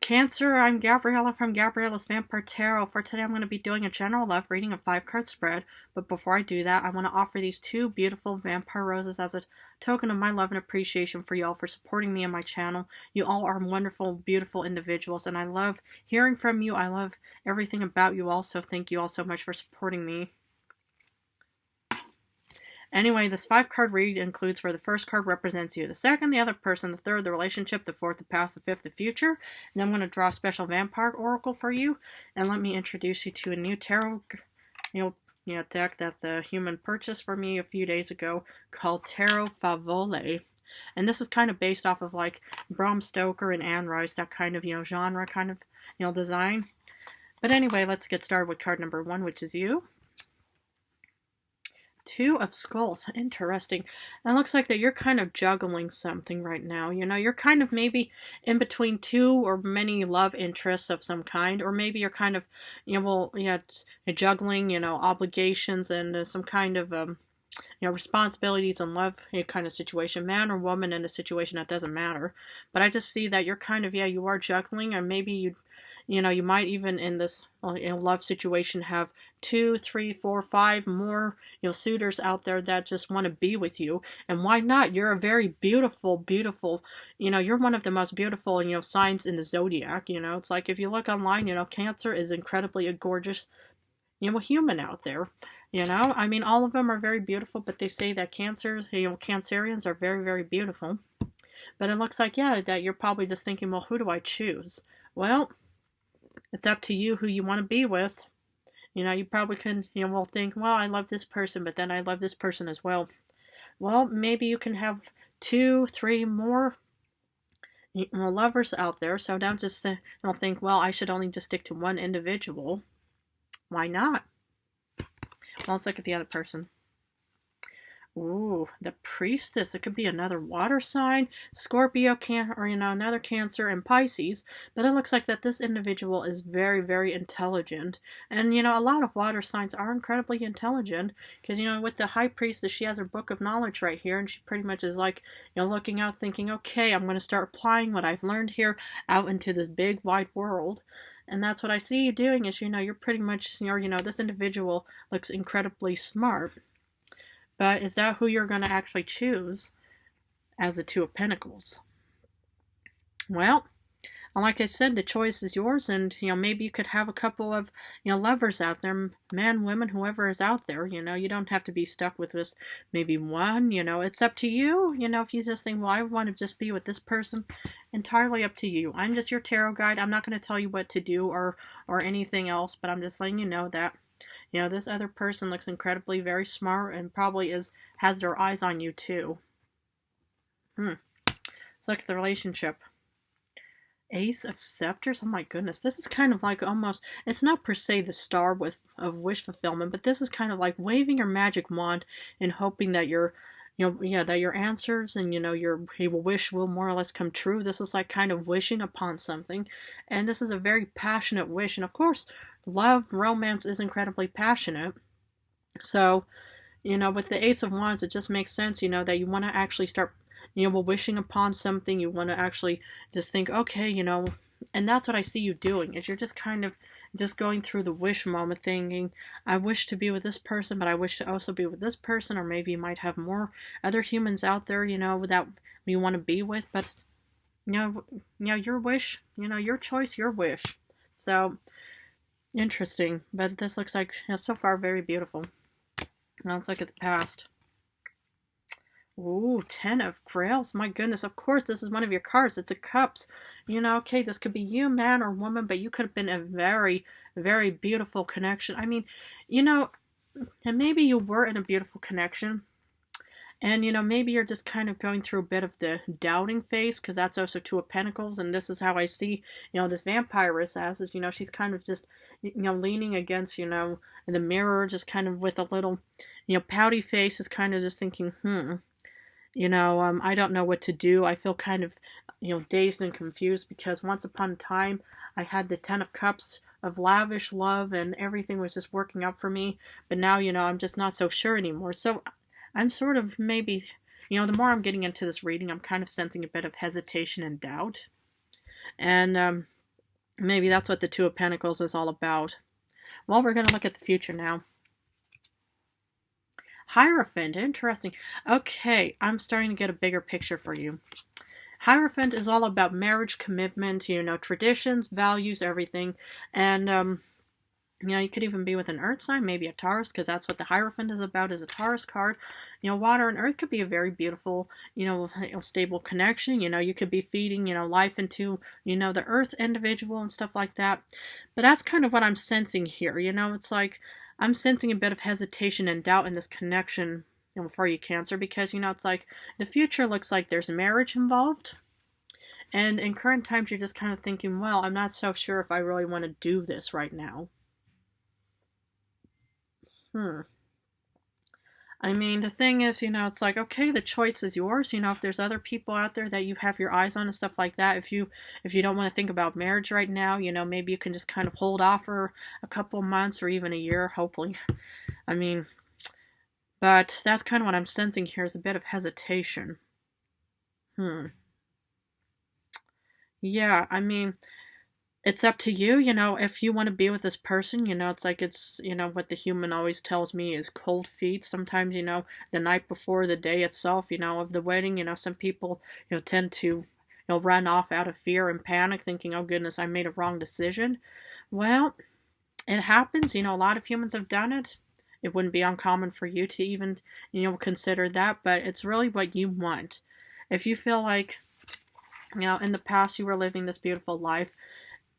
Cancer, I'm Gabriella from Gabriella's Vampire Tarot. For today, I'm going to be doing a general love reading, a 5-card spread. But before I do that, I want to offer these 2 beautiful vampire roses as a token of my love and appreciation for y'all for supporting me and my channel. You all are wonderful, beautiful individuals, and I love hearing from you. I love everything about you all, so thank you all so much for supporting me. Anyway, this 5-card read includes where the first card represents you, the second, the other person, the third, the relationship, the fourth, the past, the fifth, the future. And I'm going to draw a special vampire oracle for you. And let me introduce you to a new tarot deck that the human purchased for me a few days ago called Tarot Favole. And this is kind of based off of like Bram Stoker and Anne Rice, that kind of, genre kind of, design. But anyway, let's get started with card number 1, which is you. 2 of Skulls. Interesting. It looks like that you're kind of juggling something right now. You're kind of maybe in between 2 or many love interests of some kind, or maybe you're kind of, juggling, obligations and some kind of, responsibilities in love kind of situation, man or woman in a situation that doesn't matter. But I just see that you're kind of, you are juggling, and maybe you might even in this love situation have 2, 3, 4, 5 more suitors out there that just want to be with you. And why not? You're a very beautiful, you're one of the most beautiful signs in the zodiac. It's like if you look online, Cancer is incredibly a gorgeous human out there. I mean, all of them are very beautiful, but they say that Cancerians are very, very beautiful. But it looks like, that you're probably just thinking, well, who do I choose? Well, it's up to you who you want to be with. You probably can, will think, well, I love this person, but then I love this person as well. Well, maybe you can have 2, 3 more lovers out there. So don't think, well, I should only just stick to one individual. Why not? Well, let's look at the other person. Ooh, the Priestess. It could be another water sign, Scorpio, or another Cancer and Pisces. But it looks like that this individual is very, very intelligent. And a lot of water signs are incredibly intelligent because with the High Priestess, she has her book of knowledge right here, and she pretty much is like looking out, thinking, okay, I'm going to start applying what I've learned here out into this big wide world. And that's what I see you doing is, you're pretty much, this individual looks incredibly smart. But is that who you're going to actually choose as the 2 of Pentacles? Well, like I said, the choice is yours, and maybe you could have a couple of lovers out there, men, women, whoever is out there. You don't have to be stuck with this maybe one. It's up to you. If you just think, well, I want to just be with this person, entirely up to you. I'm just your tarot guide. I'm not going to tell you what to do or anything else, but I'm just letting you know that this other person looks incredibly very smart and probably has their eyes on you too. Let's look at the relationship. Ace of Scepters. Oh my goodness. This is kind of like almost, it's not per se the star of wish fulfillment, but this is kind of like waving your magic wand and hoping that your that your answers and your wish will more or less come true. This is like kind of wishing upon something, and this is a very passionate wish. And of course, love, romance is incredibly passionate. So, with the Ace of Wands, it just makes sense, that you want to actually start, wishing upon something. You want to actually just think, okay, and that's what I see you doing, is you're just kind of just going through the wish moment, thinking, I wish to be with this person, but I wish to also be with this person, or maybe you might have more other humans out there, that you want to be with, but, your wish, your choice, your wish. So, interesting, but this looks like, so far, very beautiful. Now let's look at the past. Ooh, 10 of Grails. My goodness, of course, this is one of your cards. It's a Cups. Okay, this could be you, man or woman, but you could have been a very, very beautiful connection. I mean, and maybe you were in a beautiful connection. And, maybe you're just kind of going through a bit of the doubting phase, because that's also 2 of Pentacles. And this is how I see, this vampiress as, is, she's kind of just, leaning against, in the mirror, just kind of with a little, pouty face, is kind of just thinking, I don't know what to do. I feel kind of, dazed and confused because once upon a time I had the 10 of Cups of lavish love and everything was just working out for me. But now, I'm just not so sure anymore. So I'm sort of maybe, the more I'm getting into this reading, I'm kind of sensing a bit of hesitation and doubt. And Maybe that's what the Two of Pentacles is all about. Well, we're going to look at the future now. Hierophant, interesting. Okay, I'm starting to get a bigger picture for you. Hierophant is all about marriage, commitment, you know, traditions, values, everything. And, you know, you could even be with an earth sign, maybe a Taurus, because that's what the Hierophant is about, is a Taurus card. You know, water and earth could be a very beautiful, you know, stable connection. You know, you could be feeding, you know, life into, you know, the earth individual and stuff like that. But that's kind of what I'm sensing here. You know, it's like I'm sensing a bit of hesitation and doubt in this connection, you know, for you, Cancer, because, you know, it's like the future looks like there's marriage involved. And in current times, you're just kind of thinking, well, I'm not so sure if I really want to do this right now. I mean, the thing is, you know, it's like, okay, the choice is yours. You know, if there's other people out there that you have your eyes on and stuff like that, if you don't want to think about marriage right now, you know, maybe you can just kind of hold off for a couple months or even a year, hopefully. I mean, but that's kind of what I'm sensing here, is a bit of hesitation. Yeah, I mean, it's up to you, you know, if you want to be with this person, you know, it's like, it's, you know, what the human always tells me is cold feet. Sometimes, you know, the night before the day itself, you know, of the wedding, you know, some people, you know, tend to, you know, run off out of fear and panic thinking, oh goodness, I made a wrong decision. Well, it happens, you know, a lot of humans have done it. It wouldn't be uncommon for you to even, you know, consider that, but it's really what you want. If you feel like, you know, in the past you were living this beautiful life,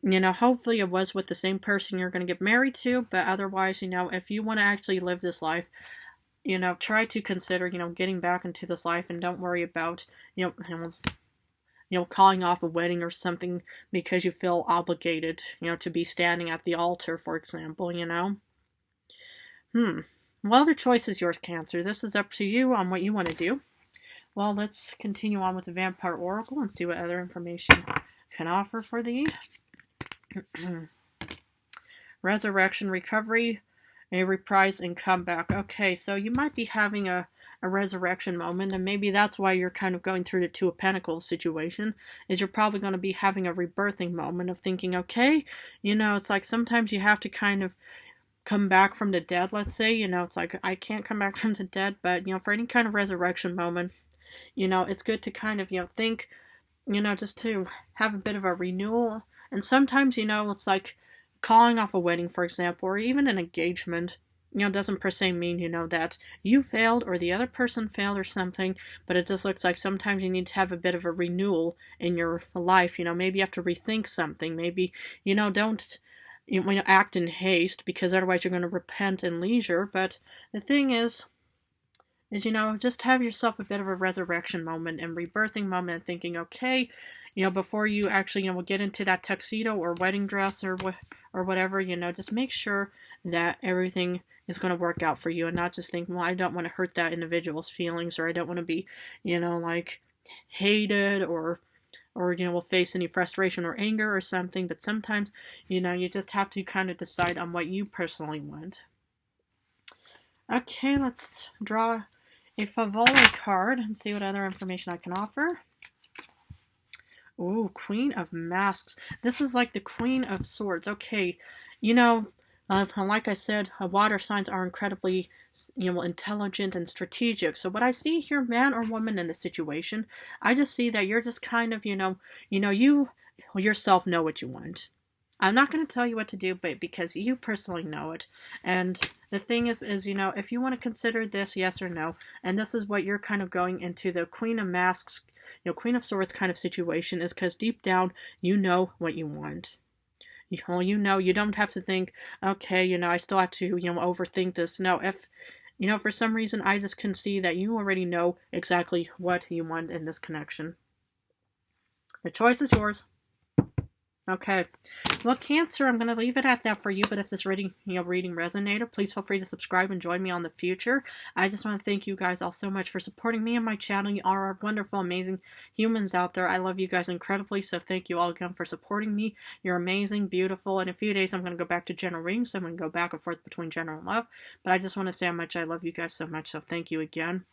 you know, hopefully it was with the same person you're going to get married to, but otherwise, you know, if you want to actually live this life, you know, try to consider, you know, getting back into this life, and don't worry about, you know, calling off a wedding or something because you feel obligated, you know, to be standing at the altar, for example, you know. Well, the choice is yours, Cancer. This is up to you on what you want to do. Well, let's continue on with the Vampire Oracle and see what other information can offer for thee. Resurrection, recovery, a reprise, and comeback. Okay, so you might be having a resurrection moment, and maybe that's why you're kind of going through the Two of Pentacles situation, is you're probably going to be having a rebirthing moment of thinking, okay, you know, it's like sometimes you have to kind of come back from the dead, let's say, you know, it's like I can't come back from the dead, but, you know, for any kind of resurrection moment, you know, it's good to kind of, you know, think, you know, just to have a bit of a renewal. And sometimes, you know, it's like calling off a wedding, for example, or even an engagement, you know, doesn't per se mean, you know, that you failed or the other person failed or something, but it just looks like sometimes you need to have a bit of a renewal in your life. You know, maybe you have to rethink something. Maybe, you know, don't, you know, act in haste, because otherwise you're going to repent in leisure. But the thing is, you know, just have yourself a bit of a resurrection moment and rebirthing moment, and thinking, okay, you know, before you actually, you know, get into that tuxedo or wedding dress or whatever, you know, just make sure that everything is going to work out for you, and not just think, well, I don't want to hurt that individual's feelings, or I don't want to be, you know, like hated, or you know, will face any frustration or anger or something. But sometimes, you know, you just have to kind of decide on what you personally want. Okay, let's draw a Favole card and see what other information I can offer. Ooh, Queen of Masks. This is like the Queen of Swords. Okay, you know, like I said, water signs are incredibly, you know, intelligent and strategic. So what I see here, man or woman in the situation, I just see that you're just kind of, you yourself know what you want. I'm not going to tell you what to do, but because you personally know it. And the thing is, you know, if you want to consider this yes or no, and this is what you're kind of going into the Queen of Masks, you know, Queen of Swords kind of situation, is because deep down, you know what you want. You know, you don't have to think, okay, you know, I still have to, you know, overthink this. No, if, you know, for some reason, I just can see that you already know exactly what you want in this connection. The choice is yours. Okay, well, Cancer, I'm going to leave it at that for you, but if this reading resonated, please feel free to subscribe and join me on the future. I just want to thank you guys all so much for supporting me and my channel. You are wonderful, amazing humans out there. I love you guys incredibly, so thank you all again for supporting me. You're amazing, beautiful. In a few days, I'm going to go back to general readings, so I'm going to go back and forth between general and love, but I just want to say how much I love you guys so much, so thank you again.